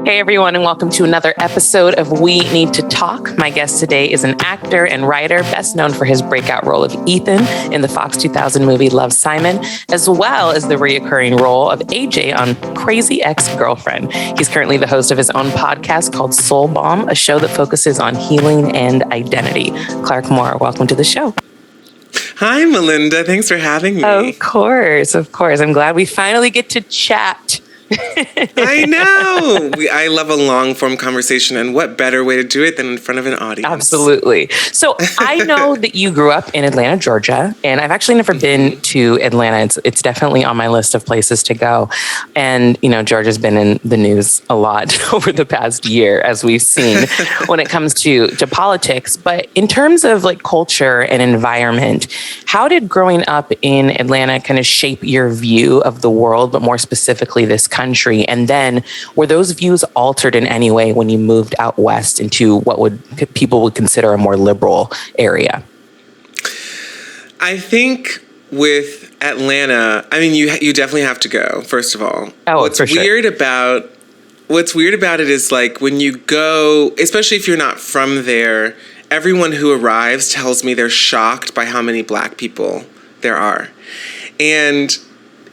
Hey everyone, and welcome to another episode of We Need to Talk. My guest today is an actor and writer, best known for his breakout role of Ethan in the Fox 2000 movie Love, Simon, as well as the reoccurring role of AJ on Crazy Ex-Girlfriend. He's currently the host of his own podcast called Balm, a show that focuses on healing and identity. Clark Moore, welcome to the show. Hi, Malynd. Thanks for having me. Of course. I'm glad we finally get to chat. I know. I love a long-form conversation, and what better way to do it than in front of an audience? Absolutely. So I know that you grew up in Atlanta, Georgia, and I've actually never been to Atlanta. It's definitely on my list of places to go. And, you know, Georgia's been in the news a lot over the past year, as we've seen, when it comes to politics. But in terms of like culture and environment, how did growing up in Atlanta kind of shape your view of the world, but more specifically this country? And then were those views altered in any way when you moved out west into what people would consider a more liberal area? I think with Atlanta, I mean, you definitely have to go, first of all. Oh, What's weird about it is like when you go, especially if you're not from there, everyone who arrives tells me they're shocked by how many Black people there are. And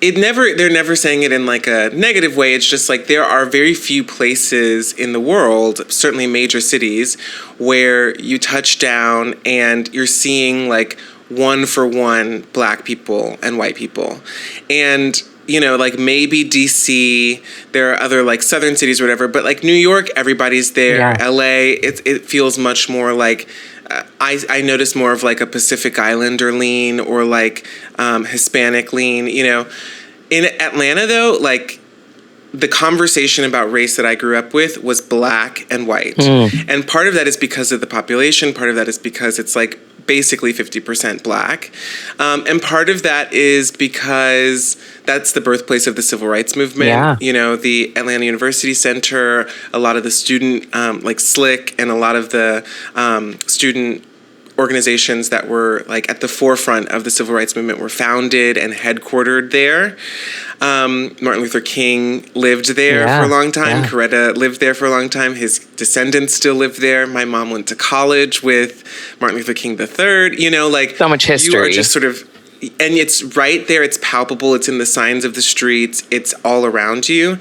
they're never saying it in like a negative way. It's just like there are very few places in the world, certainly major cities, where you touch down and you're seeing like 1-for-1 Black people and white people. And, you know, like maybe DC, there are other like southern cities or whatever, but like New York, everybody's there. Yeah. LA, it feels much more like I notice more of like a Pacific Islander lean or like Hispanic lean, you know. In Atlanta, though, like the conversation about race that I grew up with was Black and white. And part of that is because of the population. Part of that is because it's like basically 50% Black. And part of that is because that's the birthplace of the civil rights movement. Yeah. You know, the Atlanta University Center, a lot of the student, like SLIC, and a lot of the student organizations that were like at the forefront of the civil rights movement were founded and headquartered there. Martin Luther King lived there for a long time. Yeah. Coretta lived there for a long time. His descendants still live there. My mom went to college with Martin Luther King III. You know, like so much history. You are just sort of, and it's right there. It's palpable. It's in the signs of the streets. It's all around you.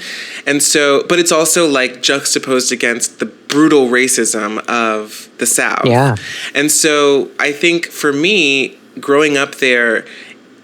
And so, but it's also like juxtaposed against the brutal racism of the South. Yeah. And so I think for me, growing up there,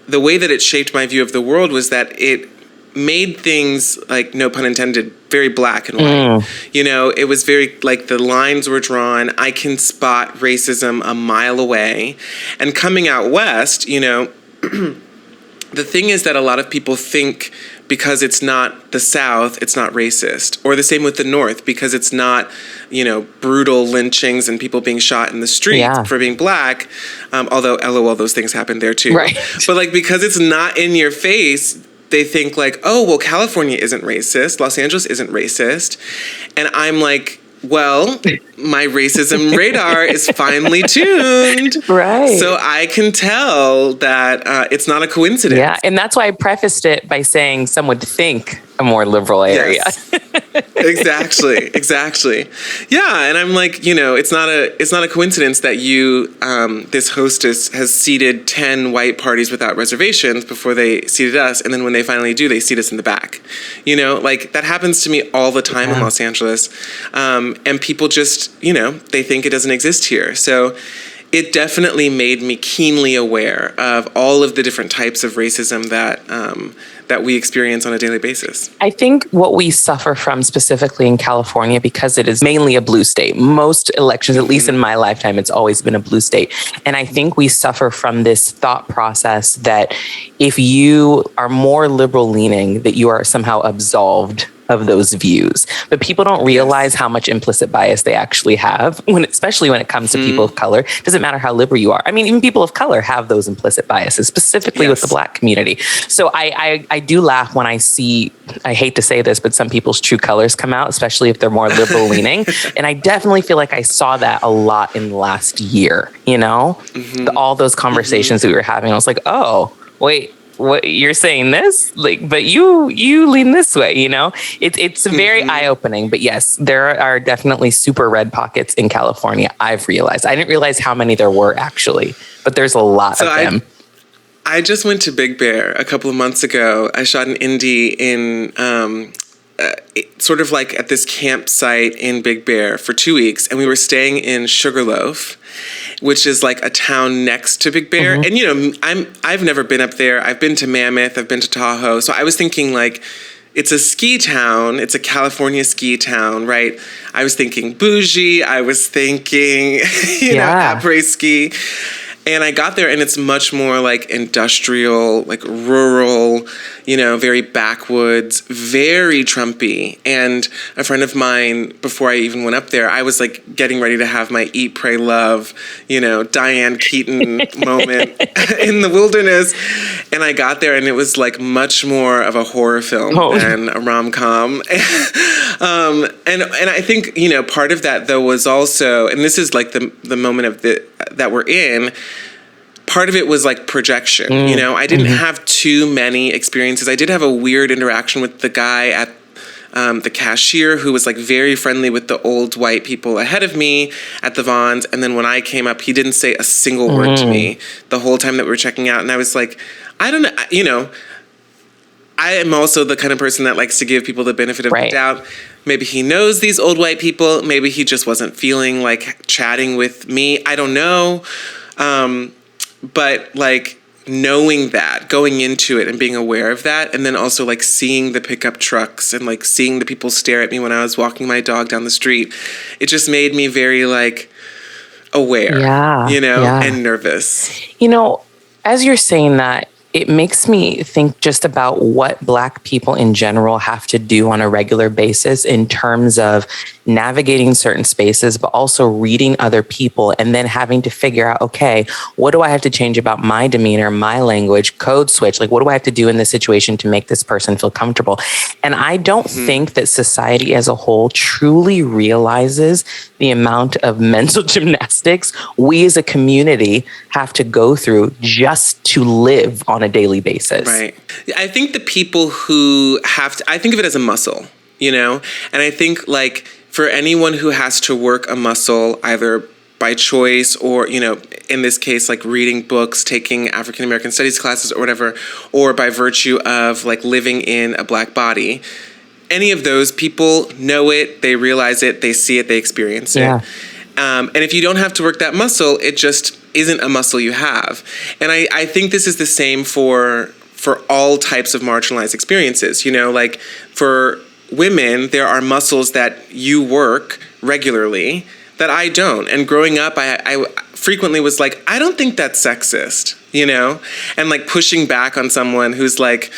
the way that it shaped my view of the world was that it made things, like, no pun intended, very black and white. You know, it was very, like, the lines were drawn. I can spot racism a mile away. And coming out west, you know, the thing is that a lot of people think because it's not the South, it's not racist. Or the same with the North, because it's not, you know, brutal lynchings and people being shot in the street for being Black. Although, LOL, those things happen there too. Right. But like, because it's not in your face, they think like, oh, well, California isn't racist. Los Angeles isn't racist. And I'm like, well, my racism radar is finely tuned. Right. So I can tell that it's not a coincidence. Yeah, and that's why I prefaced it by saying some would think a more liberal area. Yes. Exactly. Yeah, and I'm like, you know, it's not a coincidence that you, this hostess has seated 10 white parties without reservations before they seated us, and then when they finally do, they seat us in the back. You know, like that happens to me all the time in Los Angeles, and people just, you know, they think it doesn't exist here. So it definitely made me keenly aware of all of the different types of racism that we experience on a daily basis. I think what we suffer from specifically in California, because it is mainly a blue state, most elections, at least in my lifetime, it's always been a blue state. And I think we suffer from this thought process that if you are more liberal leaning, that you are somehow absolved of those views. But people don't realize how much implicit bias they actually have, especially when it comes to people of color. It doesn't matter how liberal you are. I mean, even people of color have those implicit biases, specifically with the Black community. So I do laugh when I see, I hate to say this, but some people's true colors come out, especially if they're more liberal leaning. And I definitely feel like I saw that a lot in the last year, you know? All those conversations that we were having, I was like, oh, wait, what you're saying this, like, but you lean this way, you know? It's very eye-opening. But yes, there are definitely super red pockets in California. I've realized. I didn't realize how many there were actually, but there's a lot of them. I just went to Big Bear a couple of months ago. I shot an indie in sort of like at this campsite in Big Bear for 2 weeks, and we were staying in Sugarloaf, which is like a town next to Big Bear. And you know, I've never been up there. I've been to Mammoth. I've been to Tahoe. So I was thinking like, it's a ski town. It's a California ski town, right? I was thinking bougie. I was thinking, you know, après ski. And I got there, and it's much more like industrial, like rural, you know, very backwoods, very Trumpy. And a friend of mine, before I even went up there, I was like getting ready to have my Eat, Pray, Love, you know, Diane Keaton moment in the wilderness. And I got there, and it was like much more of a horror film than a rom-com. And I think, you know, part of that though was also, and this is like the moment of that we're in, part of it was like projection. You know, I didn't have too many experiences. I did have a weird interaction with the guy at the cashier who was like very friendly with the old white people ahead of me at the Vons. And then when I came up, he didn't say a single word to me the whole time that we were checking out. And I was like, I don't know, you know, I am also the kind of person that likes to give people the benefit of the doubt. Maybe he knows these old white people. Maybe he just wasn't feeling like chatting with me. I don't know. But like knowing that, going into it and being aware of that, and then also like seeing the pickup trucks and like seeing the people stare at me when I was walking my dog down the street, it just made me very like aware, you know, and nervous. You know, as you're saying that, it makes me think just about what Black people in general have to do on a regular basis in terms of navigating certain spaces, but also reading other people and then having to figure out, okay, what do I have to change about my demeanor, my language, code switch? Like, what do I have to do in this situation to make this person feel comfortable? And I don't think that society as a whole truly realizes the amount of mental gymnastics we as a community have to go through just to live on a daily basis. Right. I think the people who have to, I think of it as a muscle, you know? And I think like for anyone who has to work a muscle, either by choice or, you know, in this case, like reading books, taking African American studies classes or whatever, or by virtue of like living in a Black body, any of those people know it, they realize it, they see it, they experience it. And if you don't have to work that muscle, it just isn't a muscle you have. And I think this is the same for all types of marginalized experiences. You know, like for women, there are muscles that you work regularly that I don't. And growing up, I frequently was like, I don't think that's sexist, you know? And like pushing back on someone who's like,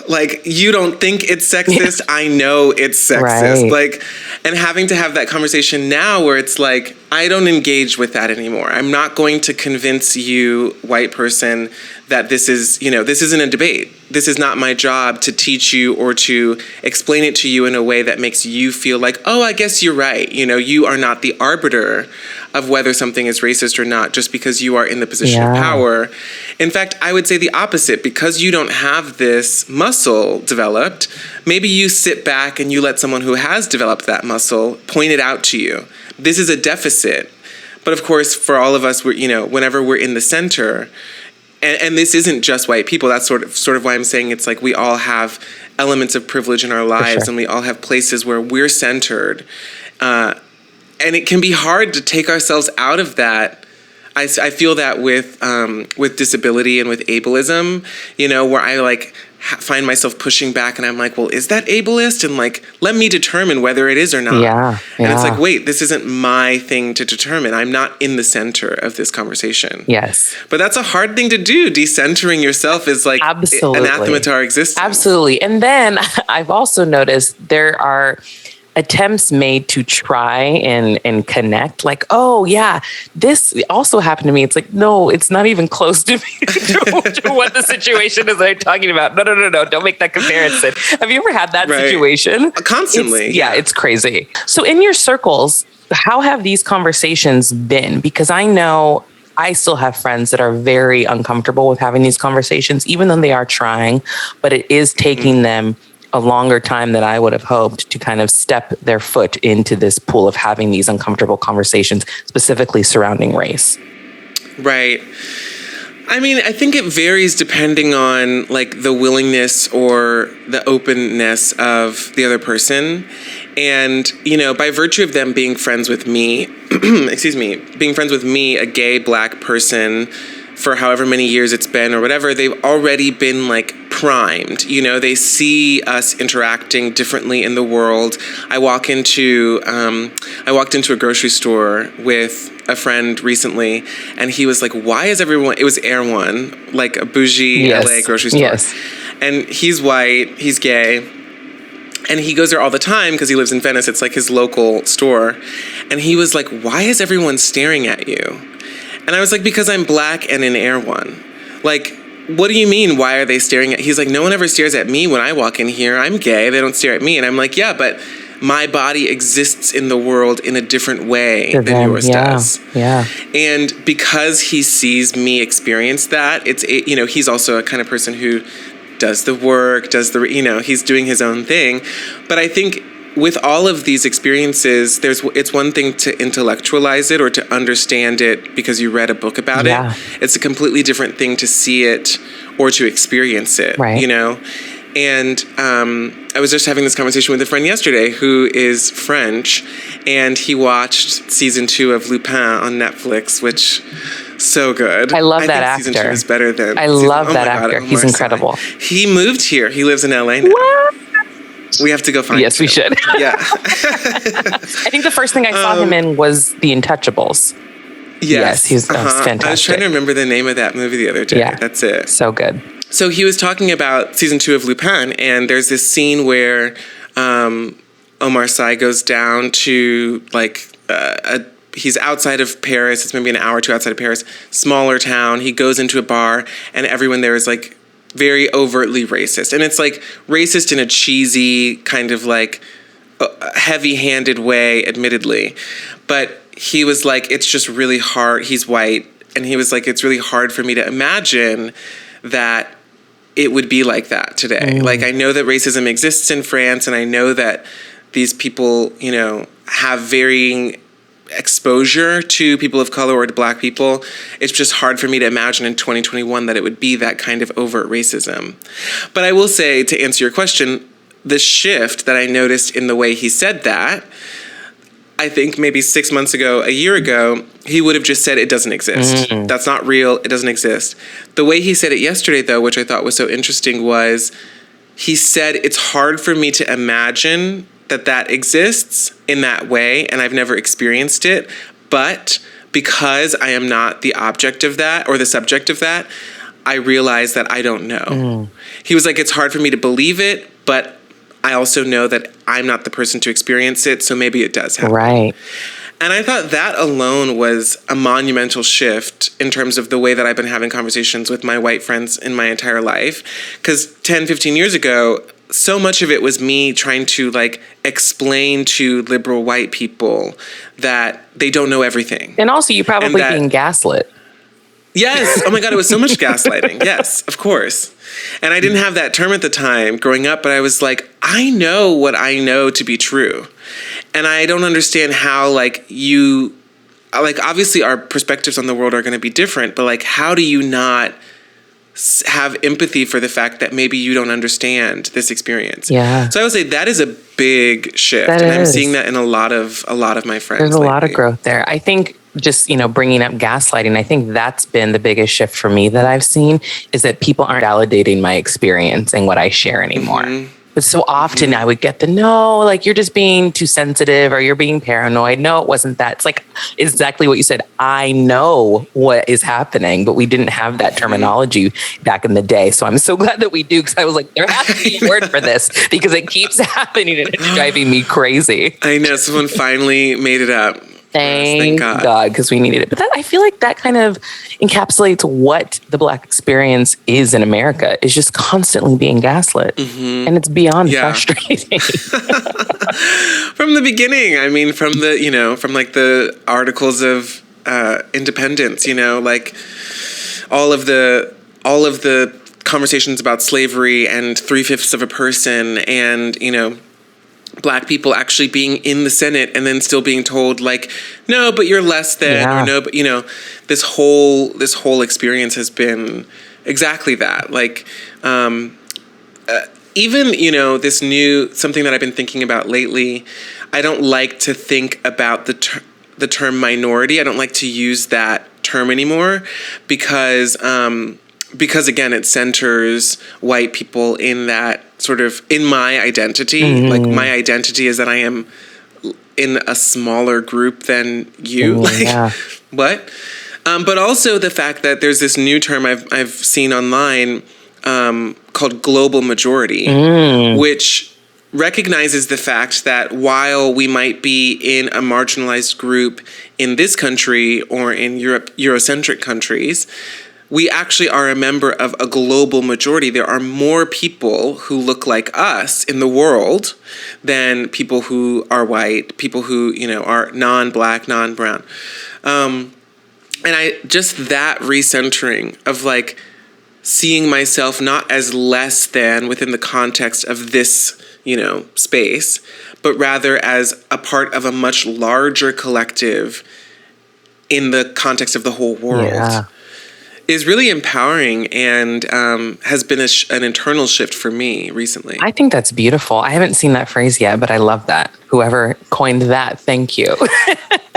like, you don't think it's sexist? I know it's sexist. Like, and having to have that conversation now where it's like, I don't engage with that anymore. I'm not going to convince you, white person, that this is, you know, this isn't a debate. This is not my job to teach you or to explain it to you in a way that makes you feel like, oh, I guess you're right. You know, you are not the arbiter of whether something is racist or not just because you are in the position of power. In fact, I would say the opposite. Because you don't have this muscle developed, maybe you sit back and you let someone who has developed that muscle point it out to you. This is a deficit. But of course, for all of us, we're, you know, whenever we're in the center, and this isn't just white people, that's sort of why I'm saying it's like we all have elements of privilege in our lives, and we all have places where we're centered. And it can be hard to take ourselves out of that. I feel that with disability and with ableism, you know, where I like find myself pushing back and I'm like, well, is that ableist? And like, let me determine whether it is or not. And it's like, wait, this isn't my thing to determine. I'm not in the center of this conversation. But that's a hard thing to do. Decentering yourself is like anathema to our existence. Absolutely. And then I've also noticed there are attempts made to try and connect, like, oh yeah, this also happened to me. It's like, no, it's not even close to me to what the situation is they're talking about. No, don't make that comparison. Have you ever had that situation? Constantly. It's crazy. So in your circles, how have these conversations been? Because I know I still have friends that are very uncomfortable with having these conversations, even though they are trying, but it is taking them a longer time than I would have hoped to kind of step their foot into this pool of having these uncomfortable conversations, specifically surrounding race. Right. I mean, I think it varies depending on like the willingness or the openness of the other person. And, you know, by virtue of them being friends with me, being friends with me, a gay Black person, for however many years it's been or whatever, they've already been like primed. You know, they see us interacting differently in the world. I walked into a grocery store with a friend recently, and he was like, why is everyone, it was Air One, like a bougie LA grocery store. Yes. And he's white, he's gay, and he goes there all the time because he lives in Venice. It's like his local store. And he was like, why is everyone staring at you? And I was like, because I'm Black and in Air One. Like, what do you mean, why are they staring at? He's like, no one ever stares at me when I walk in here. I'm gay, they don't stare at me. And I'm like, yeah, but my body exists in the world in a different way than yours does. Yeah. And because he sees me experience that, he's also a kind of person who does the work, he's doing his own thing. But I think with all of these experiences, it's one thing to intellectualize it or to understand it because you read a book about it. It's a completely different thing to see it or to experience it, you know? And I was just having this conversation with a friend yesterday who is French, and he watched season 2 of Lupin on Netflix, which so good. I love that actor. Season 2 is better than I love that actor. He's incredible. He moved here. He lives in LA now. What? We have to go find him. Yes, we should. Yeah. I think the first thing I saw him in was The Untouchables. Yes, he's fantastic. I was trying to remember the name of that movie the other day. Yeah. That's it. So good. So he was talking about season 2 of Lupin, and there's this scene where Omar Sy goes down to like he's outside of Paris. It's maybe an hour or two outside of Paris, smaller town. He goes into a bar, and everyone there is like very overtly racist, and it's like racist in a cheesy kind of like heavy-handed way, admittedly. But he was like, it's just really hard. He's white, and he was like, it's really hard for me to imagine that it would be like that today. Like, I know that racism exists in France, and I know that these people, you know, have varying exposure to people of color or to Black people. It's just hard for me to imagine in 2021 that it would be that kind of overt racism. But I will say, to answer your question, the shift that I noticed in the way he said that, I think maybe 6 months ago, a year ago, he would have just said it doesn't exist. That's not real. It doesn't exist. The way he said it yesterday, though, which I thought was so interesting, was he said it's hard for me to imagine that exists in that way, and I've never experienced it. But because I am not the object of that or the subject of that, I realize that I don't know. He was like, it's hard for me to believe it, but I also know that I'm not the person to experience it, so maybe it does happen. Right. And I thought that alone was a monumental shift in terms of the way that I've been having conversations with my white friends in my entire life. Because 10, 15 years ago, so much of it was me trying to like explain to liberal white people that they don't know everything. And also you probably being gaslit. Yes. Oh my God, it was so much gaslighting. Yes, of course. And I didn't have that term at the time growing up, but I was like, I know what I know to be true. And I don't understand how obviously our perspectives on the world are going to be different, but like, how do you not have empathy for the fact that maybe you don't understand this experience? Yeah. So I would say that is a big shift. I'm seeing that in a lot of my friends. There's a lot of growth there. I think just, bringing up gaslighting, I think that's been the biggest shift for me that I've seen, is that people aren't validating my experience and what I share anymore. But so often I would get no, like, you're just being too sensitive or you're being paranoid. No, it wasn't that. It's like exactly what you said. I know what is happening, but we didn't have that terminology back in the day. So I'm so glad that we do, because I was like, there has to be a word for this, because it keeps happening and it's driving me crazy. I know, someone finally made it up. Thank God, because we needed it. But I feel like that kind of encapsulates what the Black experience is in America, is just constantly being gaslit. And it's beyond frustrating. From the beginning, I mean, from the articles of independence, like all of the conversations about slavery and 3/5 of a person, and Black people actually being in the Senate and then still being told like, no, but you're less than, or no, but this whole experience has been exactly that. Like, even, this new, something that I've been thinking about lately, I don't like to think about the term minority. I don't like to use that term anymore because again, it centers white people in that sort of, in my identity. Mm-hmm. Like, my identity is that I am in a smaller group than you. What? But also the fact that there's this new term I've seen online called global majority, which recognizes the fact that while we might be in a marginalized group in this country or in Eurocentric countries, we actually are a member of a global majority. There are more people who look like us in the world than people who are white, people who, are non-Black, non-brown. And that recentering of like seeing myself not as less than within the context of this, space, but rather as a part of a much larger collective in the context of the whole world. Is really empowering and has been an internal shift for me recently. I think that's beautiful. I haven't seen that phrase yet, but I love that. Whoever coined that, thank you.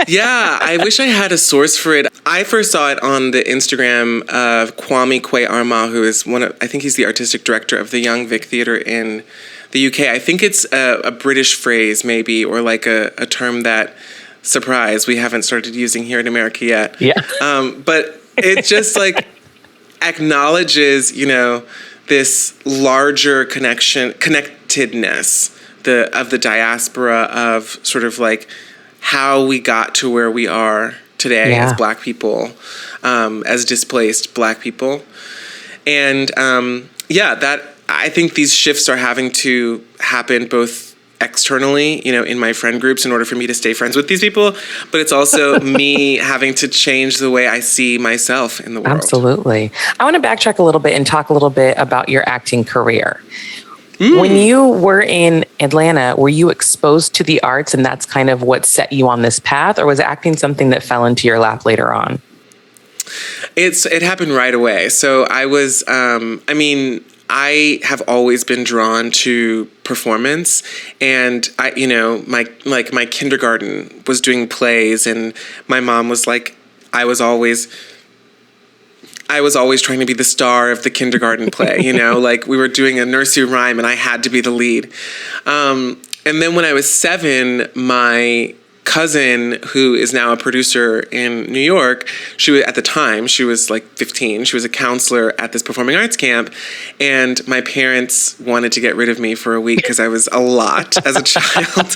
Yeah, I wish I had a source for it. I first saw it on the Instagram of Kwame Kwei-Armah, who is I think he's the artistic director of the Young Vic Theatre in the UK. I think it's a British phrase maybe, or like a term that, surprise, we haven't started using here in America yet. Yeah. But it just like acknowledges, this larger connectedness of the diaspora, of sort of like how we got to where we are today as Black people, as displaced Black people. And that I think these shifts are having to happen both externally, in my friend groups in order for me to stay friends with these people, but it's also me having to change the way I see myself in the world. Absolutely. I want to backtrack a little bit and talk a little bit about your acting career. When you were in Atlanta, were you exposed to the arts and that's kind of what set you on this path, or was acting something that fell into your lap later on? It happened right away. So I was, I have always been drawn to performance, and my kindergarten was doing plays, and my mom was like, I was always trying to be the star of the kindergarten play, like we were doing a nursery rhyme and I had to be the lead. And then when I was 7, my cousin, who is now a producer in New York, at the time she was like 15. She was a counselor at this performing arts camp, and my parents wanted to get rid of me for a week because I was a lot as a child.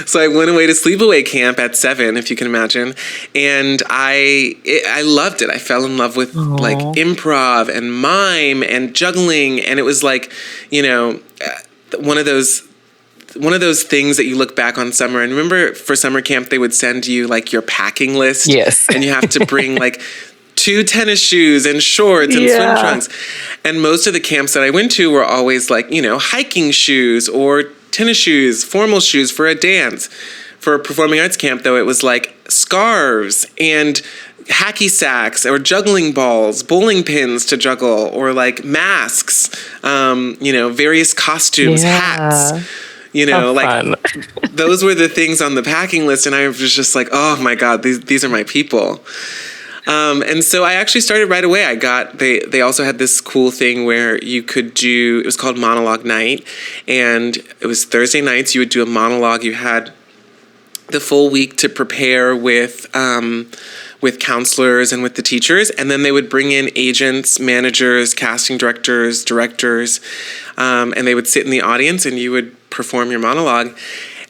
So I went away to sleepaway camp at 7, if you can imagine, and I loved it. I fell in love with like improv and mime and juggling, and it was like, one of those things that you look back on summer. And remember, for summer camp, they would send you like your packing list. Yes. And you have to bring like 2 tennis shoes and shorts and swim trunks. And most of the camps that I went to were always like, hiking shoes or tennis shoes, formal shoes for a dance. For a performing arts camp, though, it was like scarves and hacky sacks or juggling balls, bowling pins to juggle, or like masks, various costumes, hats. Those were the things on the packing list, and I was just like, oh my God, these are my people. And so I actually started right away. They also had this cool thing where you could it was called Monologue Night, and it was Thursday nights. You would do a monologue. You had the full week to prepare with counselors and with the teachers, and then they would bring in agents, managers, casting directors, and they would sit in the audience, and you would perform your monologue.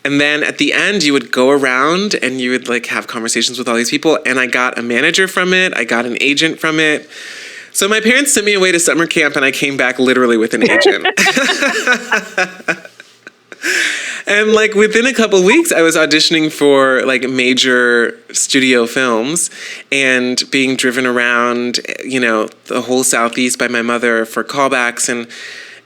And then at the end, you would go around and you would like have conversations with all these people. And I got a manager from it. I got an agent from it. So my parents sent me away to summer camp, and I came back literally with an agent. And like within a couple weeks, I was auditioning for like major studio films and being driven around, you know, the whole Southeast by my mother for callbacks. And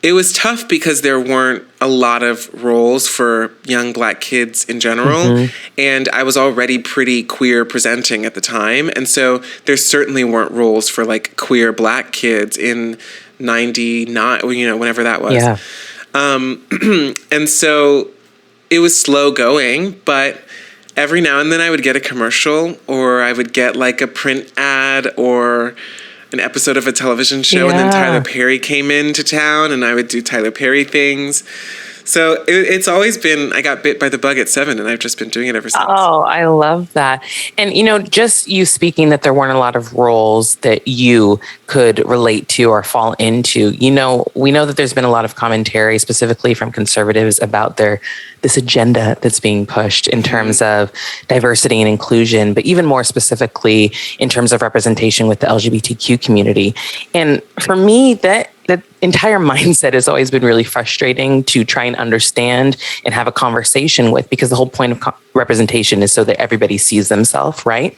it was tough because there weren't a lot of roles for young Black kids in general. And I was already pretty queer presenting at the time. And so there certainly weren't roles for like queer Black kids in 99, you know, whenever that was. Yeah. And so it was slow going, but every now and then I would get a commercial, or I would get like a print ad or an episode of a television show. And then Tyler Perry came into town and I would do Tyler Perry things. So it's always been, I got bit by the bug at 7 and I've just been doing it ever since. Oh, I love that. And, you know, just you speaking that there weren't a lot of roles that you could relate to or fall into, you know, we know that there's been a lot of commentary specifically from conservatives about this agenda that's being pushed in terms of diversity and inclusion, but even more specifically in terms of representation with the LGBTQ community. And for me, that entire mindset has always been really frustrating to try and understand and have a conversation with, because the whole point of representation is so that everybody sees themselves, right?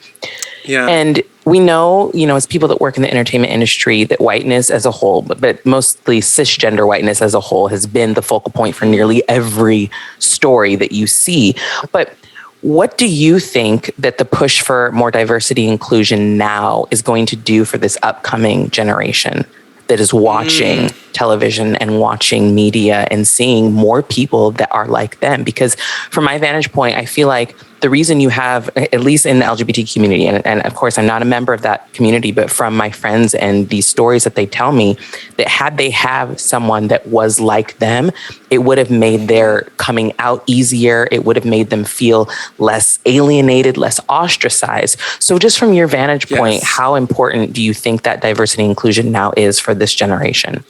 Yeah. And we know, you know, as people that work in the entertainment industry, that whiteness as a whole, but mostly cisgender whiteness as a whole, has been the focal point for nearly every story that you see. But what do you think that the push for more diversity and inclusion now is going to do for this upcoming generation that is watching television and watching media and seeing more people that are like them? Because from my vantage point, I feel like the reason you have, at least in the LGBT community, and of course I'm not a member of that community, but from my friends and these stories that they tell me, that had they have someone that was like them, it would have made their coming out easier. It would have made them feel less alienated, less ostracized. So just from your vantage point, how important do you think that diversity and inclusion now is for this generation?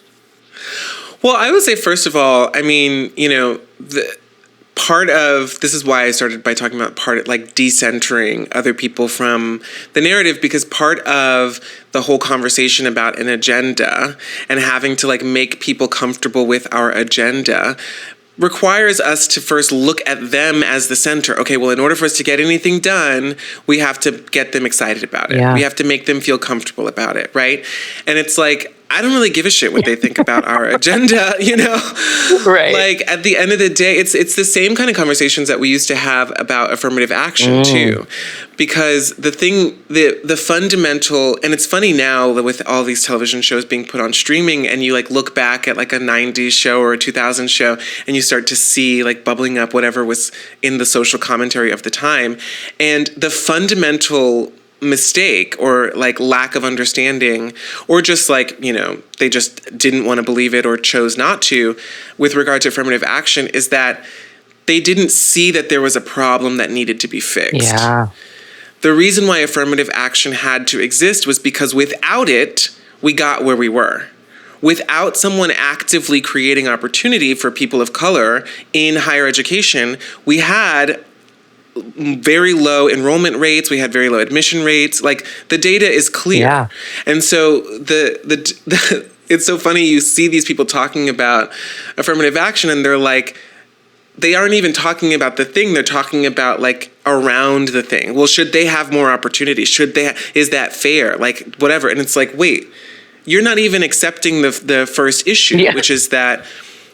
Well, I would say, first of all, I mean, you know, this is why I started by talking about like decentering other people from the narrative, because part of the whole conversation about an agenda and having to like make people comfortable with our agenda requires us to first look at them as the center. Okay, well, in order for us to get anything done, we have to get them excited about it. Yeah. We have to make them feel comfortable about it, right? And it's like, I don't really give a shit what they think about our agenda, you know? Right. Like, at the end of the day, it's the same kind of conversations that we used to have about affirmative action, too. Because the fundamental, and it's funny now with all these television shows being put on streaming, and you like look back at like a 90s show or a 2000s show, and you start to see like bubbling up whatever was in the social commentary of the time. And the fundamental mistake or like lack of understanding, or just like, you know, they just didn't want to believe it or chose not to with regard to affirmative action, is that they didn't see that there was a problem that needed to be fixed. Yeah. The reason why affirmative action had to exist was because without it, we got where we were. Without someone actively creating opportunity for people of color in higher education, we had very low enrollment rates. We had very low admission rates. Like, the data is clear. Yeah. And so the it's so funny. You see these people talking about affirmative action and they're like, they aren't even talking about the thing. They're talking about like around the thing. Well, should they have more opportunity? Is that fair? Like, whatever. And it's like, wait, you're not even accepting the first issue, which is that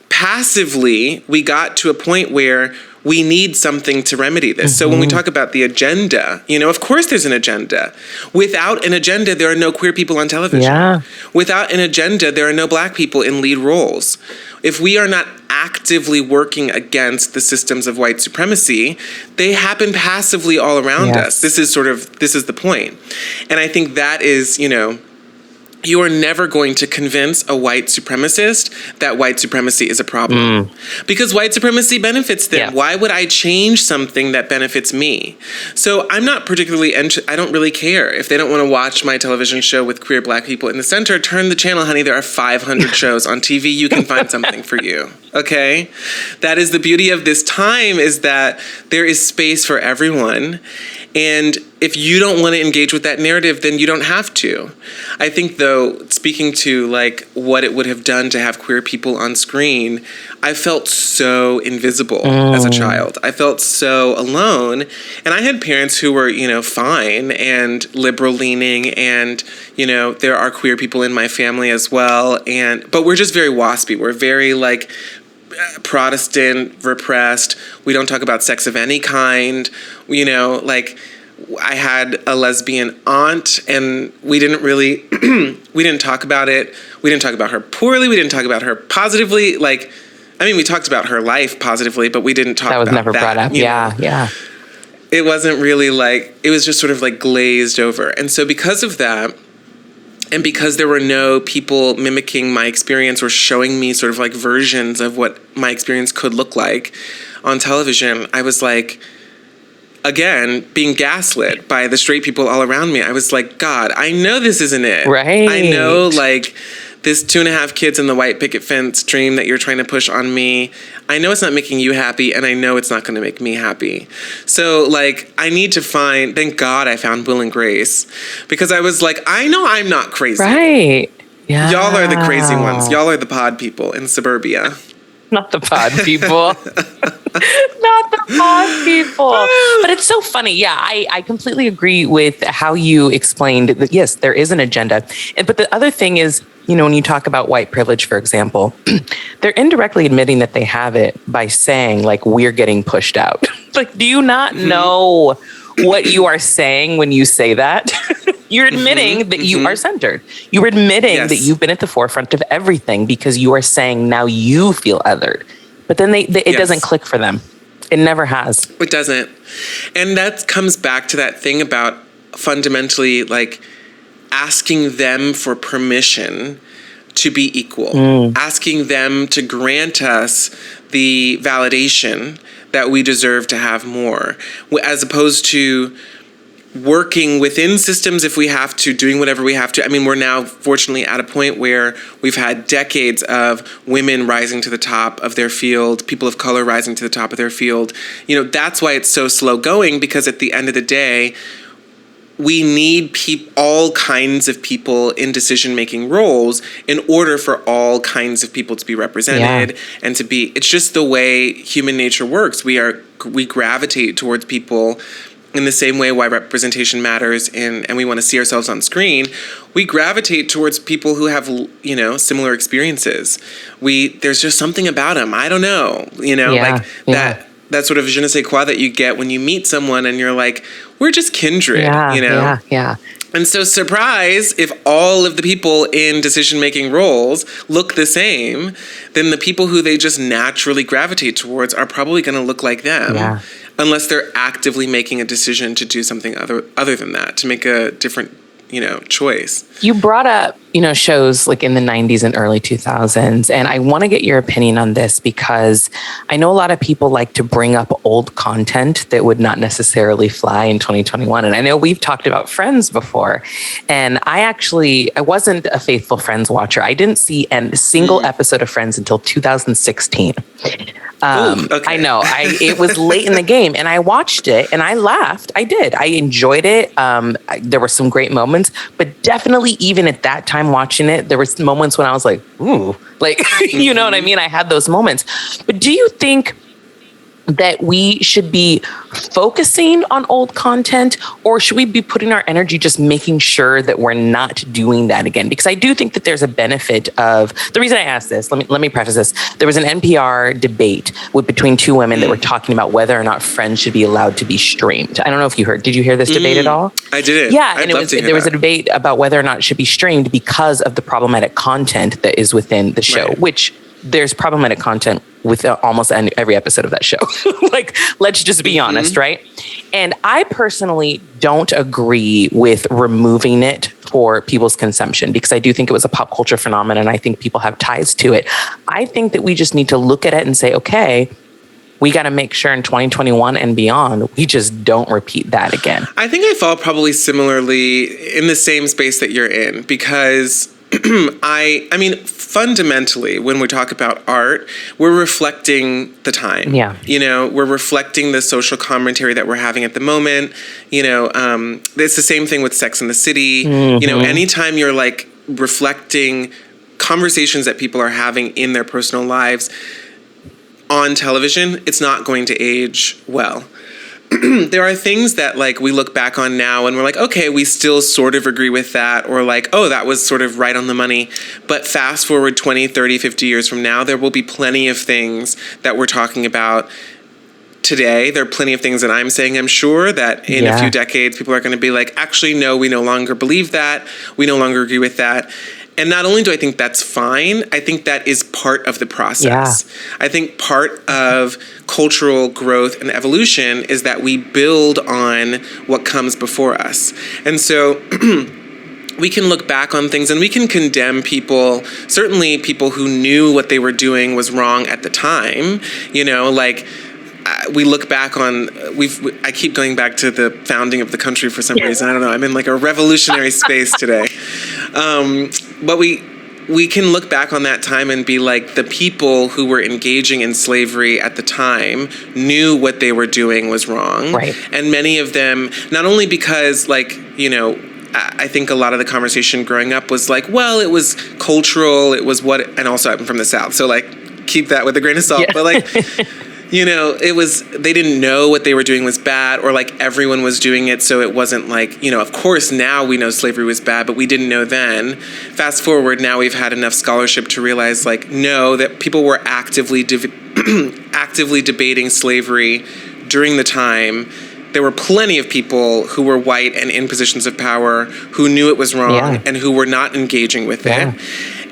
passively we got to a point where we need something to remedy this. So when we talk about the agenda, you know, of course there's an agenda. Without an agenda, there are no queer people on television. Yeah. Without an agenda, there are no Black people in lead roles. If we are not actively working against the systems of white supremacy, they happen passively all around us. This is the point. And I think that is, you know, you are never going to convince a white supremacist that white supremacy is a problem. Because white supremacy benefits them. Yeah. Why would I change something that benefits me? So I'm not particularly, I don't really care. If they don't want to watch my television show with queer Black people in the center, turn the channel, honey. There are 500 shows on TV. You can find something for you. Okay? That is the beauty of this time, is that there is space for everyone. And if you don't want to engage with that narrative, then you don't have to. I think, though, speaking to like what it would have done to have queer people on screen, I felt so invisible as a child. I felt so alone. And I had parents who were, fine and liberal leaning, and, there are queer people in my family as well. But we're just very waspy. We're very like Protestant, repressed. We don't talk about sex of any kind. I had a lesbian aunt, and we didn't really, we didn't talk about it. We didn't talk about her poorly. We didn't talk about her positively. We talked about her life positively, but we didn't talk about that. That was never brought up. Yeah. It wasn't really it was just sort of glazed over. And so because of that, and because there were no people mimicking my experience or showing me sort of versions of what my experience could look like on television, I was again, being gaslit by the straight people all around me. I was God, I know this isn't it. Right. I know this 2.5 kids in the white picket fence dream that you're trying to push on me. I know it's not making you happy, and I know it's not going to make me happy. So I need to thank God I found Will and Grace, because I was I know I'm not crazy. Right. Yeah. Y'all are the crazy ones. Y'all are the pod people in suburbia. Not the pod people. Not the pod people. But it's so funny. Yeah, I completely agree with how you explained that, yes, there is an agenda. But the other thing is, when you talk about white privilege, for example, they're indirectly admitting that they have it by saying, we're getting pushed out. Do you not know what you are saying when you say that? You're admitting that you are centered. You're admitting that you've been at the forefront of everything, because you are saying now you feel othered. But then it doesn't click for them. It never has. It doesn't. And that comes back to that thing about fundamentally asking them for permission to be equal, asking them to grant us the validation that we deserve to have more, as opposed to working within systems if we have to, doing whatever we have to. We're now fortunately at a point where we've had decades of women rising to the top of their field, people of color rising to the top of their field. That's why it's so slow going, because at the end of the day, we need all kinds of people in decision-making roles in order for all kinds of people to be represented and to be. It's just the way human nature works. We gravitate towards people in the same way why representation matters and we want to see ourselves on screen. We gravitate towards people who have, similar experiences. There's just something about them. I don't know, that sort of je ne sais quoi that you get when you meet someone and you're we're just kindred, Yeah. And so surprise, if all of the people in decision-making roles look the same, then the people who they just naturally gravitate towards are probably going to look like them, unless they're actively making a decision to do something other than that, to make a different choice. You brought up, shows in the 90s and early 2000s. And I want to get your opinion on this, because I know a lot of people like to bring up old content that would not necessarily fly in 2021. And I know we've talked about Friends before. And I wasn't a faithful Friends watcher. I didn't see a single episode of Friends until 2016. I know. It was late in the game, and I watched it and I laughed. I did. I enjoyed it. There were some great moments, but definitely even at that time watching it, there were moments when I was ooh, you know what I mean? I had those moments. But do you think that we should be focusing on old content, or should we be putting our energy just making sure that we're not doing that again? Because I do think that there's a benefit of, the reason I asked this, let me preface this. There was an NPR debate between two women that were talking about whether or not Friends should be allowed to be streamed. I don't know if did you hear this debate at all? I didn't. Yeah, and there was a debate about whether or not it should be streamed because of the problematic content that is within the show, which there's problematic content with almost every episode of that show. Let's just be honest, right? And I personally don't agree with removing it for people's consumption, because I do think it was a pop culture phenomenon, and I think people have ties to it. I think that we just need to look at it and say, okay, we got to make sure in 2021 and beyond, we just don't repeat that again. I think I fall probably similarly in the same space that you're in, because I mean, fundamentally, when we talk about art, we're reflecting the time. Yeah. You know, we're reflecting the social commentary that we're having at the moment. You know, it's the same thing with Sex and the City. You know, anytime you're like reflecting conversations that people are having in their personal lives on television, it's not going to age well. There are things that like we look back on now and we're like, okay, we still sort of agree with that, or like, oh, that was sort of right on the money. But fast forward 20, 30, 50 years from now, there will be plenty of things that we're talking about today. There are plenty of things that I'm saying, I'm sure, that in a few decades, people are going to be like, actually, no, we no longer believe that. We no longer agree with that. And not only do I think that's fine, I think that is part of the process. Yeah. I think part of cultural growth and evolution is that we build on what comes before us. And so we can look back on things and we can condemn people, certainly people who knew what they were doing was wrong at the time, you know, like we look back on, I keep going back to the founding of the country for some reason. I don't know. I'm in like a revolutionary space today. But we can look back on that time and be like, the people who were engaging in slavery at the time knew what they were doing was wrong. Right. And many of them, not only because like, you know, I think a lot of the conversation growing up was like, well, it was cultural, it was what, and also I'm from the South, so like keep that with a grain of salt. Yeah. But like, you know, it was, they didn't know what they were doing was bad, or like everyone was doing it, so it wasn't like, you know, of course now we know slavery was bad, but we didn't know then. Fast forward, now we've had enough scholarship to realize like, no, that people were actively debating slavery during the time. There were plenty of people who were white and in positions of power who knew it was wrong and who were not engaging with it,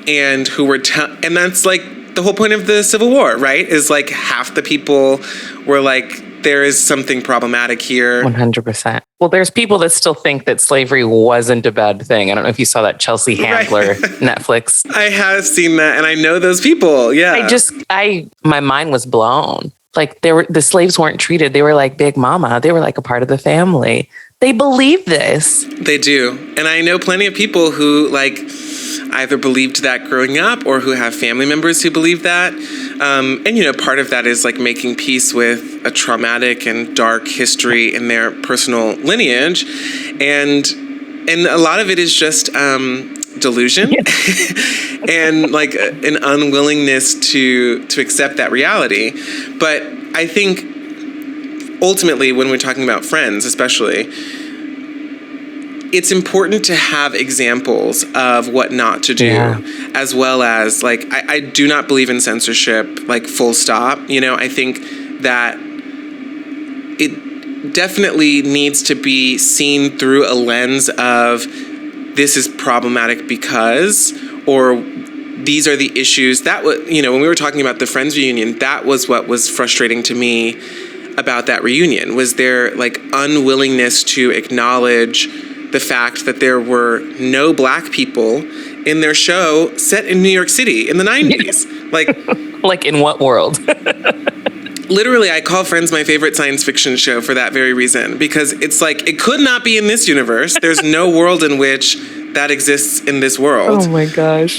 and who were, and that's like, the whole point of the Civil War, right? Is like half the people were like, there is something problematic here. 100%. Well, there's people that still think that slavery wasn't a bad thing. I don't know if you saw that Chelsea Handler Netflix. I have seen that, and I know those people. Yeah. My mind was blown. Like the slaves weren't treated. They were like Big Mama. They were like a part of the family. They believe this. They do. And I know plenty of people who like either believed that growing up or who have family members who believe that. And, you know, part of that is like making peace with a traumatic and dark history in their personal lineage. And a lot of it is just delusion and like an unwillingness to accept that reality. But I think ultimately, when we're talking about Friends, especially, it's important to have examples of what not to do, as well as, like, I do not believe in censorship, like, full stop. You know, I think that it definitely needs to be seen through a lens of this is problematic because, or these are the issues. That was, you know, when we were talking about the Friends reunion, that was what was frustrating to me about that reunion, was their, like, unwillingness to acknowledge the fact that there were no black people in their show set in New York City in the 90s. Like in what world? Literally, I call Friends my favorite science fiction show for that very reason, because it's like, it could not be in this universe. There's no world in which that exists in this world. Oh my gosh.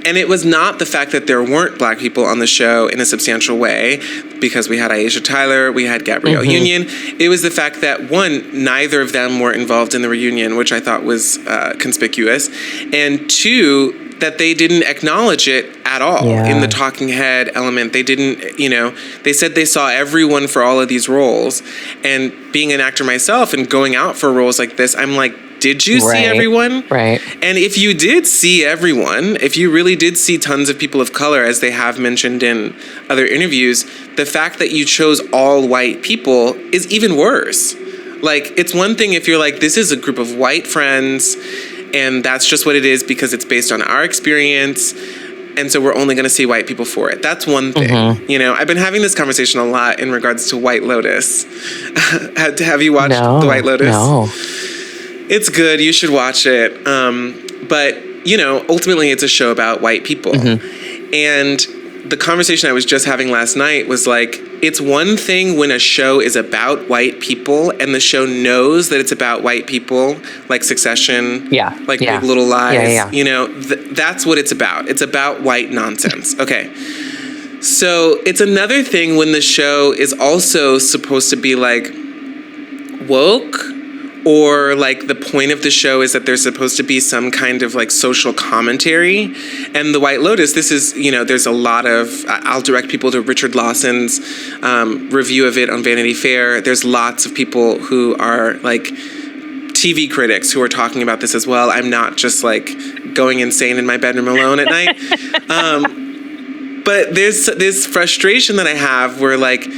And it was not the fact that there weren't black people on the show in a substantial way, because we had Aisha Tyler, we had Gabrielle Union. It was the fact that, one, neither of them were involved in the reunion, which I thought was conspicuous. And two, that they didn't acknowledge it at all in the talking head element. They didn't, you know, they said they saw everyone for all of these roles. And being an actor myself and going out for roles like this, I'm like, did you see everyone? Right. And if you did see everyone, if you really did see tons of people of color, as they have mentioned in other interviews, the fact that you chose all white people is even worse. Like, it's one thing if you're like, this is a group of white friends, and that's just what it is because it's based on our experience, and so we're only going to see white people for it. That's one thing. You know, I've been having this conversation a lot in regards to White Lotus. Have you watched The White Lotus? No. It's good. You should watch it. But, you know, ultimately it's a show about white people. And the conversation I was just having last night was like, it's one thing when a show is about white people and the show knows that it's about white people, like Succession, like Big Little Lies, you know, that's what it's about. It's about white nonsense. Okay. So it's another thing when the show is also supposed to be like woke, or like the point of the show is that there's supposed to be some kind of like social commentary. And The White Lotus, this is, you know, there's a lot of, I'll direct people to Richard Lawson's review of it on Vanity Fair. There's lots of people who are like TV critics who are talking about this as well. I'm not just like going insane in my bedroom alone at night. But there's this frustration that I have where like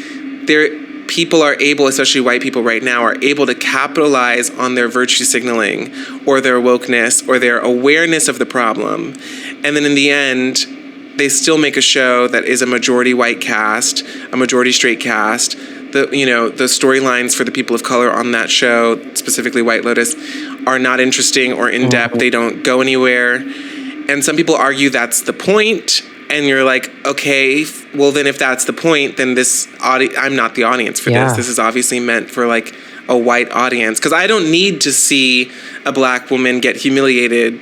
people are able, especially white people right now, are able to capitalize on their virtue signaling or their wokeness or their awareness of the problem. And then in the end, they still make a show that is a majority white cast, a majority straight cast. The storylines for the people of color on that show, specifically White Lotus, are not interesting or in-depth. They don't go anywhere. And some people argue that's the point. And you're like, okay, well then if that's the point, then I'm not the audience for this. This is obviously meant for like a white audience. Because I don't need to see a black woman get humiliated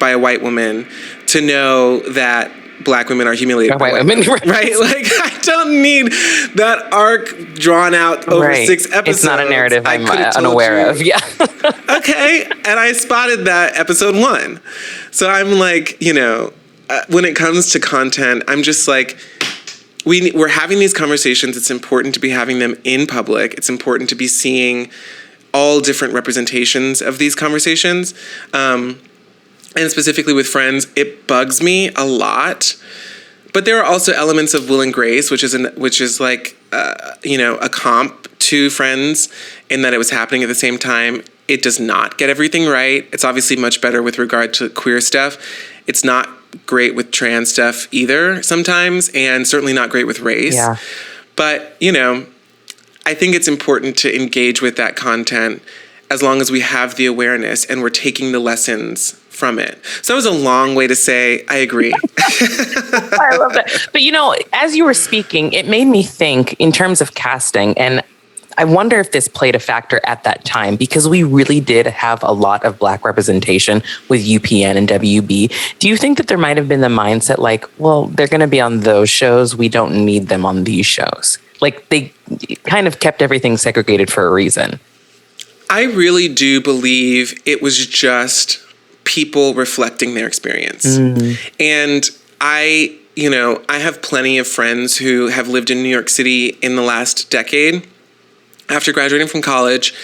by a white woman to know that black women are humiliated by white women. Right? Like, I don't need that arc drawn out over 6 episodes. It's not a narrative I'm unaware of. Yeah. Okay. And I spotted that episode 1. So I'm like, you know, when it comes to content, I'm just like, we're having these conversations. It's important to be having them in public. It's important to be seeing all different representations of these conversations. And specifically with Friends, it bugs me a lot. But there are also elements of Will and Grace, which is like, a comp to Friends in that it was happening at the same time. It does not get everything right. It's obviously much better with regard to queer stuff. It's not great with trans stuff either sometimes, and certainly not great with race. Yeah. But, you know, I think it's important to engage with that content as long as we have the awareness and we're taking the lessons from it. So that was a long way to say, I agree. I love that. But, you know, as you were speaking, it made me think in terms of casting, and I wonder if this played a factor at that time, because we really did have a lot of Black representation with UPN and WB. Do you think that there might have been the mindset like, well, they're going to be on those shows, we don't need them on these shows? Like, they kind of kept everything segregated for a reason. I really do believe it was just people reflecting their experience. And I have plenty of friends who have lived in New York City in the last decade after graduating from college,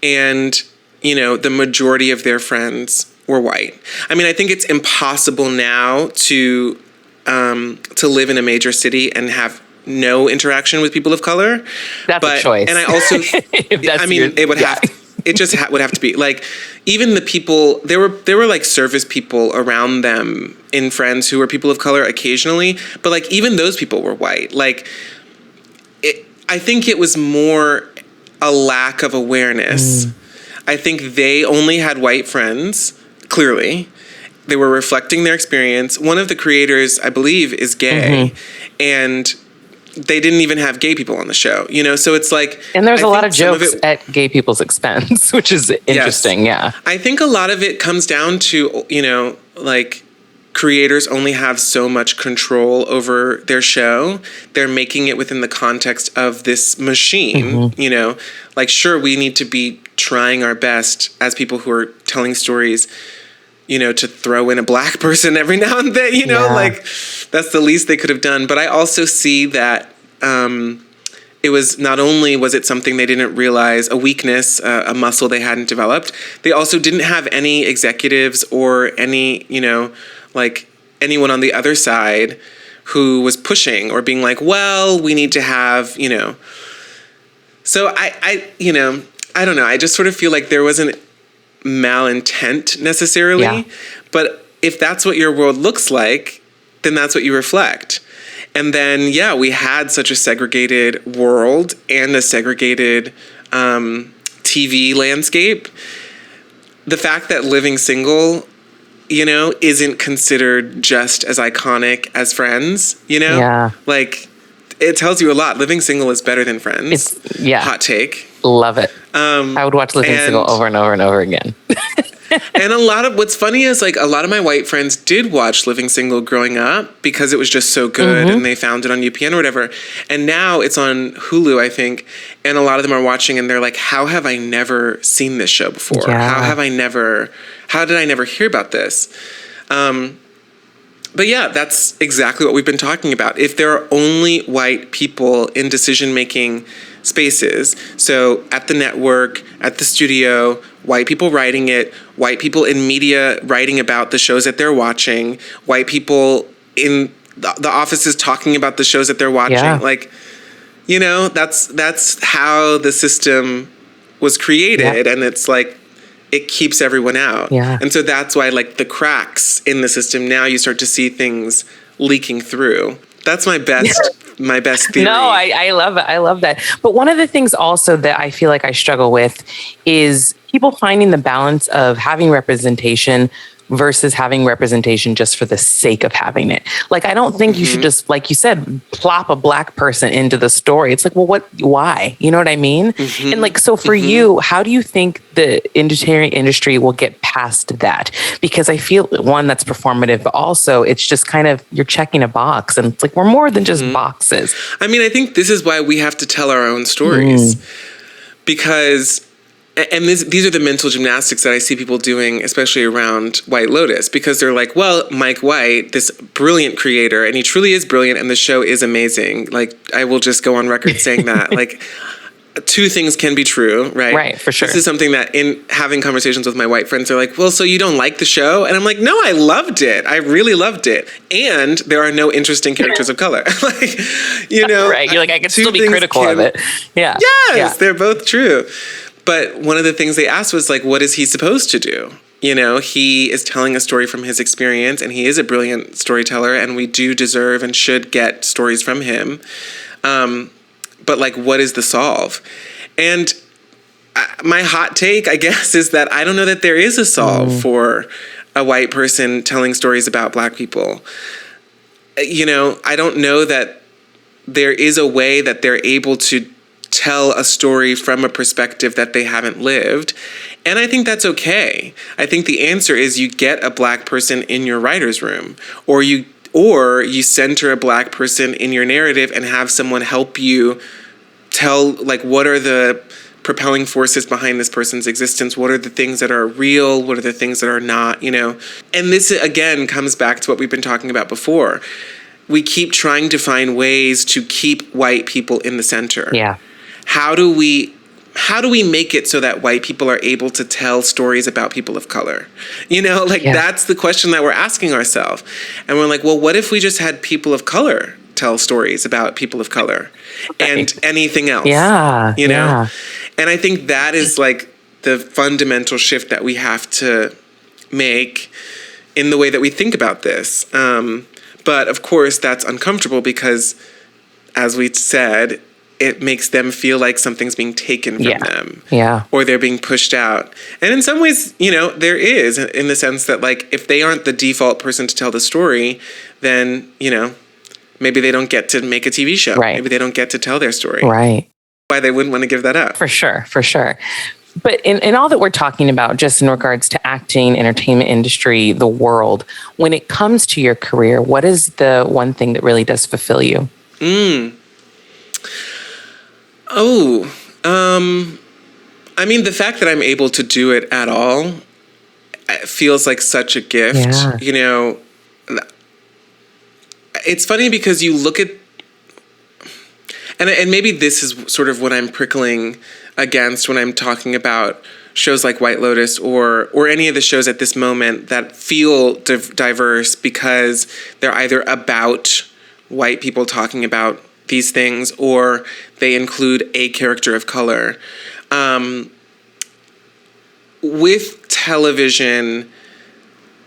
and, you know, the majority of their friends were white. I mean, I think it's impossible now to live in a major city and have no interaction with people of color. That's a choice. And I also, it would have to. It just would have to be like, even the people, there were like service people around them in Friends who were people of color occasionally, but like even those people were white. Like, I think it was more a lack of awareness. I think they only had white friends, clearly. They were reflecting their experience. One of the creators, I believe, is gay, and they didn't even have gay people on the show, you know? So it's like... And there's a lot of jokes at gay people's expense, which is interesting, yeah. I think a lot of it comes down to, you know, like, creators only have so much control over their show. They're making it within the context of this machine, you know? Like, sure, we need to be trying our best as people who are telling stories, you know, to throw in a Black person every now and then, you know? Like, that's the least they could have done. But I also see that it was, not only was it something they didn't realize, a weakness, a muscle they hadn't developed, they also didn't have any executives or any, you know, like anyone on the other side who was pushing or being like, well, we need to have, you know. So I don't know. I just sort of feel like there wasn't malintent necessarily, but if that's what your world looks like, then that's what you reflect. And then, we had such a segregated world and a segregated TV landscape. The fact that Living Single isn't considered just as iconic as Friends, Yeah. Like, it tells you a lot. Living Single is better than Friends. Hot take. Love it. I would watch Living Single over and over and over again. And what's funny is, like, a lot of my white friends did watch Living Single growing up because it was just so good, and they found it on UPN or whatever. And now it's on Hulu, I think, and a lot of them are watching and they're like, how have I never seen this show before? Yeah. How did I never hear about this? But yeah, that's exactly what we've been talking about. If there are only white people in decision-making spaces, so at the network, at the studio, white people writing it, white people in media writing about the shows that they're watching, white people in the offices talking about the shows that they're watching. Yeah. Like, that's how the system was created. And it's like, it keeps everyone out. Yeah. And so that's why, like, the cracks in the system, now you start to see things leaking through. That's my best theory. No, I love it. I love that. But one of the things also that I feel like I struggle with is people finding the balance of having representation versus having representation just for the sake of having it. Like, I don't think you should just, like you said, plop a Black person into the story. It's like, well, why? You know what I mean? And like, so for you, how do you think the entertainment industry will get past that? Because I feel, one, that's performative, but also it's just kind of, you're checking a box, and it's like, we're more than just boxes. I mean, I think this is why we have to tell our own stories, because... And these are the mental gymnastics that I see people doing, especially around White Lotus, because they're like, well, Mike White, this brilliant creator, and he truly is brilliant, and the show is amazing. Like, I will just go on record saying that. Like, two things can be true, right? Right, for sure. This is something that, in having conversations with my white friends, they're like, well, so you don't like the show? And I'm like, no, I loved it. I really loved it. And there are no interesting characters of color. Like, Right, you're like, I can still be critical of it. Yeah. Yes, they're both true. But one of the things they asked was, like, what is he supposed to do? He is telling a story from his experience, and he is a brilliant storyteller, and we do deserve and should get stories from him. But, like, what is the solve? And my hot take, I guess, is that I don't know that there is a solve for a white person telling stories about Black people. I don't know that there is a way that they're able to tell a story from a perspective that they haven't lived. And I think that's okay. I think the answer is you get a Black person in your writer's room, or you center a Black person in your narrative and have someone help you tell, like, what are the propelling forces behind this person's existence? What are the things that are real? What are the things that are not, And this, again, comes back to what we've been talking about before. We keep trying to find ways to keep white people in the center. Yeah. How do we make it so that white people are able to tell stories about people of color? That's the question that we're asking ourselves. And we're like, well, what if we just had people of color tell stories about people of color and anything else? Yeah. And I think that is, like, the fundamental shift that we have to make in the way that we think about this. But of course, that's uncomfortable because, as we said, it makes them feel like something's being taken from them. Yeah. Or they're being pushed out. And in some ways, there is, in the sense that, like, if they aren't the default person to tell the story, then, maybe they don't get to make a TV show. Right. Maybe they don't get to tell their story. Right. Why they wouldn't want to give that up. For sure. But in all that we're talking about, just in regards to acting, entertainment industry, the world, when it comes to your career, what is the one thing that really does fulfill you? I mean, the fact that I'm able to do it at all feels like such a gift. Yeah. It's funny because you look at, and maybe this is sort of what I'm prickling against when I'm talking about shows like White Lotus or any of the shows at this moment that feel diverse because they're either about white people talking about these things or they include a character of color. With television,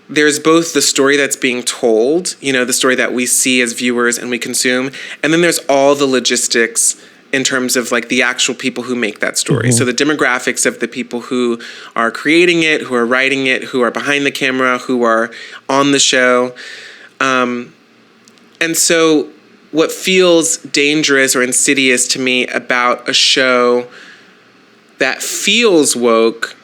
there's both the story that's being told, the story that we see as viewers and we consume, and then there's all the logistics in terms of like the actual people who make that story. So the demographics of the people who are creating it, who are writing it, who are behind the camera, who are on the show. And so what feels dangerous or insidious to me about a show that feels woke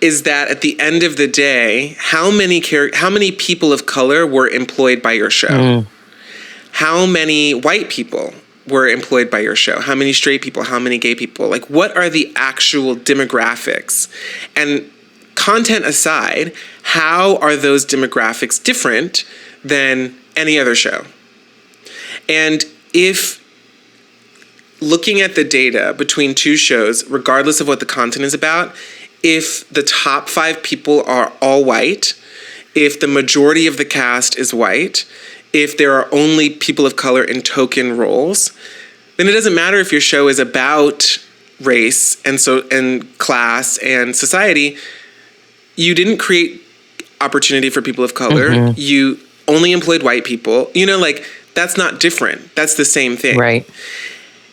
is that at the end of the day, how many people of color were employed by your show? How many white people were employed by your show? How many straight people? How many gay people? Like, what are the actual demographics? And content aside, how are those demographics different than any other show? And if looking at the data between two shows, regardless of what the content is about, if the top 5 people are all white, if the majority of the cast is white, if there are only people of color in token roles, then it doesn't matter if your show is about race and class and society. You didn't create opportunity for people of color. You only employed white people. You know, like, that's not different. That's the same thing. Right.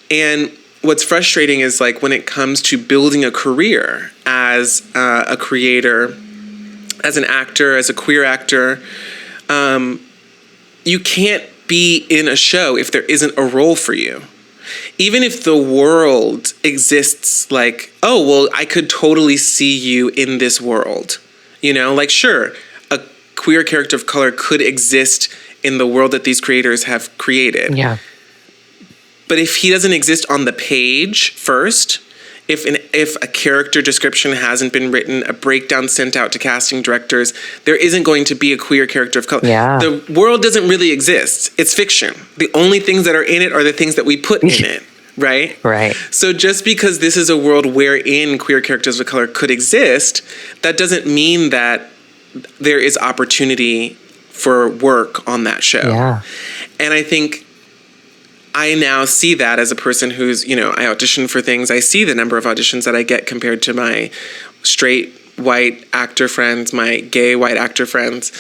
And what's frustrating is, like, when it comes to building a career as a creator, as an actor, as a queer actor, you can't be in a show if there isn't a role for you. Even if the world exists, like, oh, well, I could totally see you in this world. You know, like, sure, a queer character of color could exist in the world that these creators have created. Yeah. But if he doesn't exist on the page first, if a character description hasn't been written, a breakdown sent out to casting directors, there isn't going to be a queer character of color. Yeah. The world doesn't really exist. It's fiction. The only things that are in it are the things that we put in it, right? Right. So just because this is a world wherein queer characters of color could exist, that doesn't mean that there is opportunity for work on that show. Yeah. And I think I now see that as a person who's, you know, I audition for things. I see the number of auditions that I get compared to my straight white actor friends, my gay white actor friends.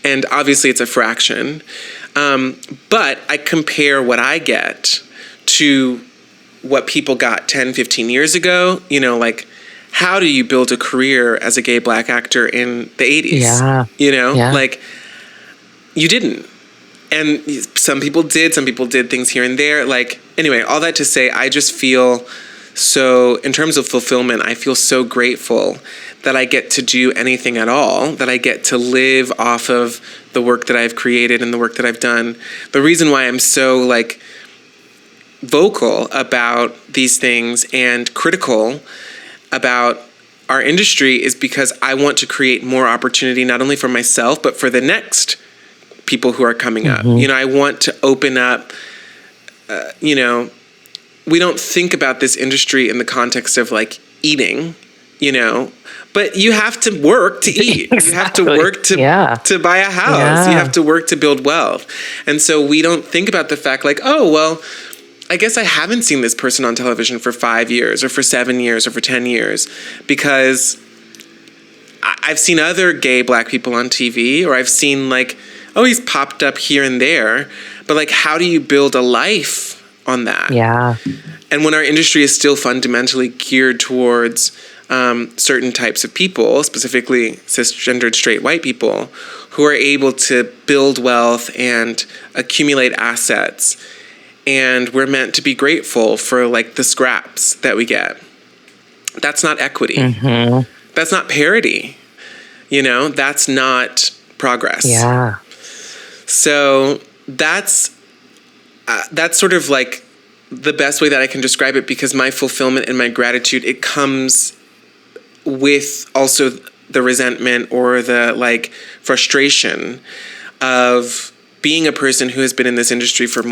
And obviously it's a fraction. But I compare what I get to what people got 10, 15 years ago. You know, like, how do you build a career as a gay black actor in the 80s? Yeah. You know, Yeah. like, you didn't. And some people did things here and there. Like, anyway, all that to say, I just feel so, in terms of fulfillment, I feel so grateful that I get to do anything at all, that I get to live off of the work that I've created and the work that I've done. The reason why I'm so, like, vocal about these things and critical about our industry is because I want to create more opportunity, not only for myself, but for the next people who are coming up. You know, I want to open up, you know, we don't think about this industry in the context of, like, eating, you know, but you have to work to eat. Exactly. You have to work to buy a house. Yeah. You have to work to build wealth. And so we don't think about the fact, like, oh, well, I guess I haven't seen this person on television for 5 years or for 7 years or for 10 years because I've seen other gay black people on TV, or I've seen, like, oh, he's popped up here and there, but, like, how do you build a life on that? Yeah. And when our industry is still fundamentally geared towards certain types of people, specifically cisgendered straight white people, who are able to build wealth and accumulate assets, and we're meant to be grateful for, like, the scraps that we get. That's not equity. That's not parity. You know, that's not progress. Yeah. So that's sort of, like, the best way that I can describe it, because my fulfillment and my gratitude, it comes with also the resentment or the, like, frustration of being a person who has been in this industry for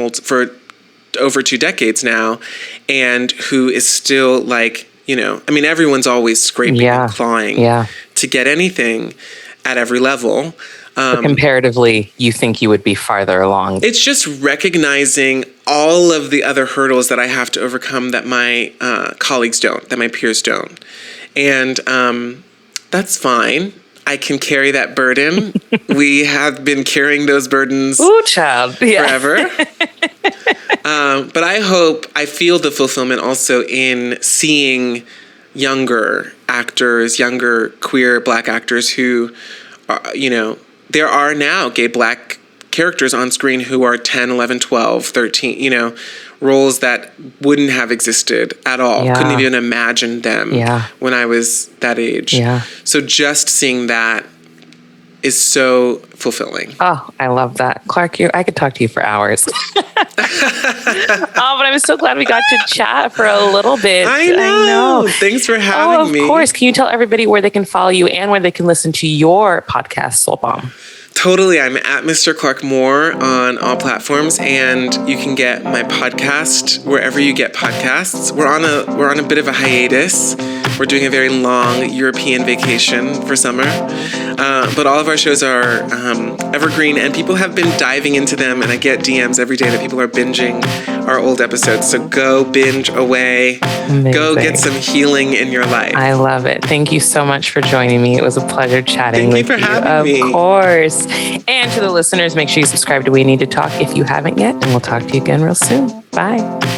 over 2 decades now, and who is still, like, you know, I mean, everyone's always scraping and clawing to get anything at every level. But comparatively, you think you would be farther along. It's just recognizing all of the other hurdles that I have to overcome that my colleagues don't, that my peers don't. And that's fine. I can carry that burden. We have been carrying those burdens Ooh, child. forever. But I feel the fulfillment also in seeing younger actors, younger queer Black actors who, there are now gay Black characters on screen who are 10, 11, 12, 13, roles that wouldn't have existed at all. Couldn't even imagine them when I was that age. Yeah. So just seeing that is so fulfilling. Oh, I love that. Clark, I could talk to you for hours. But I'm so glad we got to chat for a little bit. I know. Thanks for having me. Of course. Can you tell everybody where they can follow you and where they can listen to your podcast, Soul Balm? Totally. I'm at Mr. Clark Moore on all platforms, and you can get my podcast wherever you get podcasts. We're on a bit of a hiatus. We're doing a very long European vacation for summer. But all of our shows are evergreen, and people have been diving into them, and I get DMs every day that people are binging our old episodes. So go binge away. Amazing. Go get some healing in your life. I love it. Thank you so much for joining me. It was a pleasure chatting with you. Thank you for having me. Of course. And to the listeners, make sure you subscribe to We Need to Talk if you haven't yet, and we'll talk to you again real soon. Bye.